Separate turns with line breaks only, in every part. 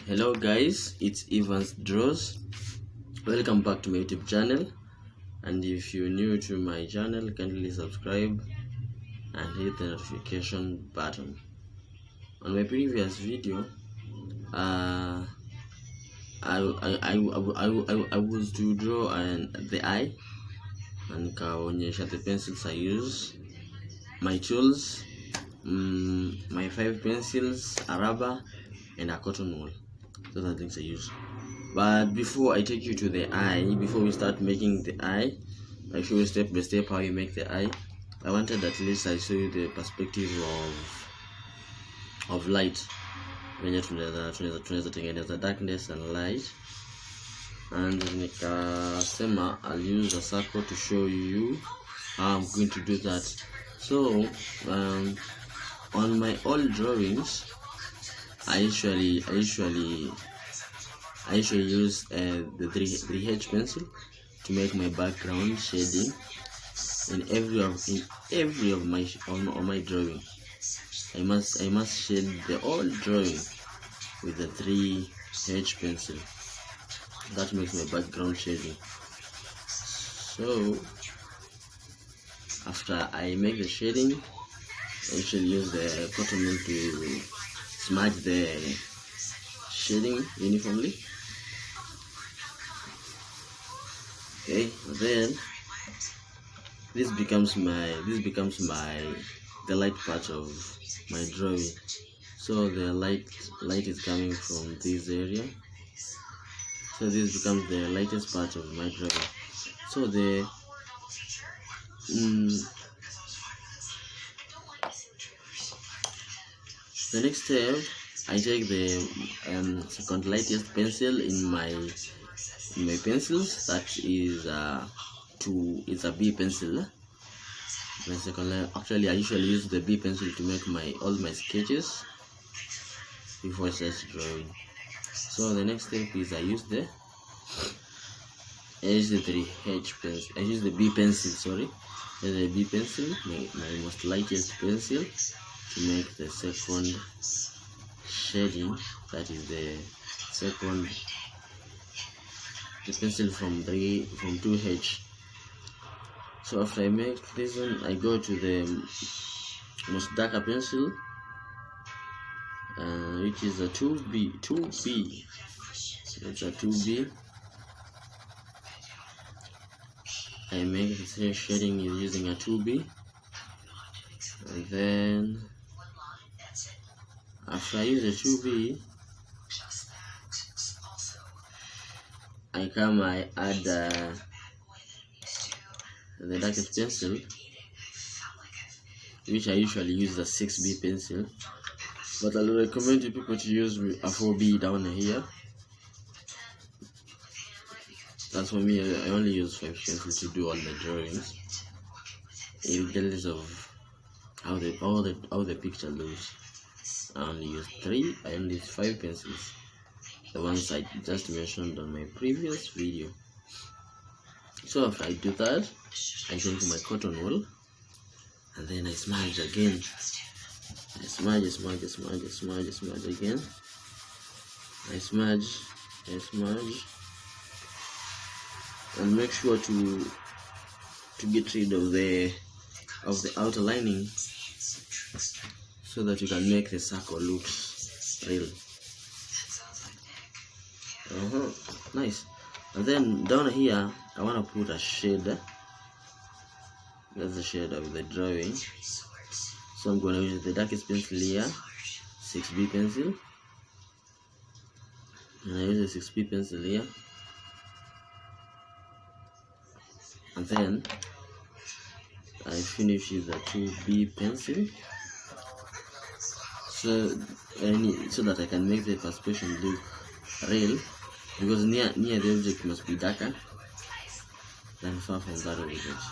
Hello guys, it's Evans Draws. Welcome back to my YouTube channel, and if you're new to my channel, kindly subscribe and hit the notification button. On my previous video, I was to draw the eye and kaonyesha the pencils I use, my tools, my 5 pencils, a rubber and a cotton wool. Those are the things I use. But before I take you to the eye, before we start making the eye, I show you step by step how you make the eye. I wanted at least I show you the perspective of light. Venye tunaweza tengeneza darkness and light. And nikasema I'll use a circle to show you how I'm going to do that. So on my old drawings, I usually use the 3H pencil to make my background shading in every of my drawing. I must shade the whole drawing with the 3H pencil. That makes my background shading. So after I make the shading, I usually use the cotton wool to smudge the shading uniformly. Okay, then this becomes the light part of my drawing. So the light is coming from this area. So this becomes the lightest part of my drawing. So the next step, I take the second lightest pencil in my pencils. That is it's a B pencil. My second, actually I usually use the B pencil to make all my sketches before I start drawing. So the next step is I use the 3H pencil. I use the B pencil, sorry. The B pencil, my most lightest pencil, to make the second shading. That is the second pencil from 2H. So after I make this one, I go to the most darker pencil, which is a 2B. It's a 2B. I make the same shading using a 2B, and then after I use a 2B, I add the darkest pencil, which I usually use the 6B pencil, but I'll recommend you people to use a 4B down here. As for me, I only use 5 pencils to do all the drawings, regardless of how the picture looks. I only use 5 pencils, the ones I just mentioned on my previous video. So after I do that, I take my cotton wool and then I smudge again. I smudge again. I smudge and make sure to get rid of the outer lining so that you can make the circle look real. Nice. And then down here I want to put a shade. That's the shade of the drawing. So I'm going to use the darkest pencil here, 6B pencil, and I use the 6B pencil here, and then I finish with the 2B pencil, so that I can make the perspection look real, because near the object must be darker than far from that object.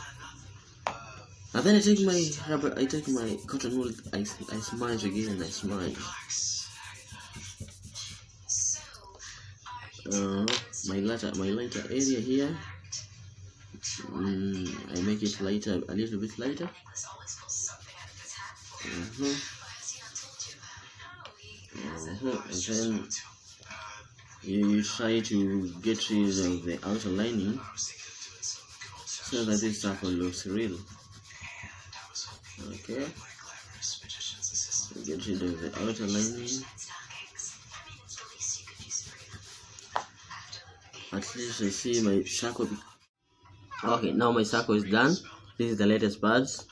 And then I take my cotton wool, I smudge again, I smudge. My lighter area here, I make it lighter, a little bit lighter. And then you try to get rid of the outer lining so that this circle looks real. Okay, get rid of the outer lining. At least I see my circle. Okay, now my circle is done. This is the latest parts.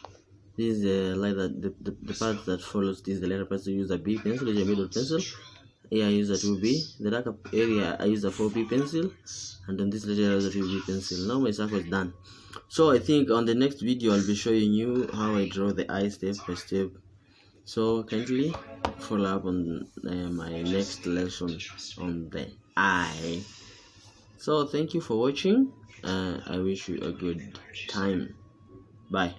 This is the part that follows. This is the letter parts. You use a B pencil, use a middle pencil. Here I use a 2B. The darker area I use a 4B pencil, and on this layer I use a 2B pencil. Now my circle is done. So I think on the next video I'll be showing you how I draw the eye step by step. So kindly follow up on my next lesson on the eye. So thank you for watching. I wish you a good time. Bye.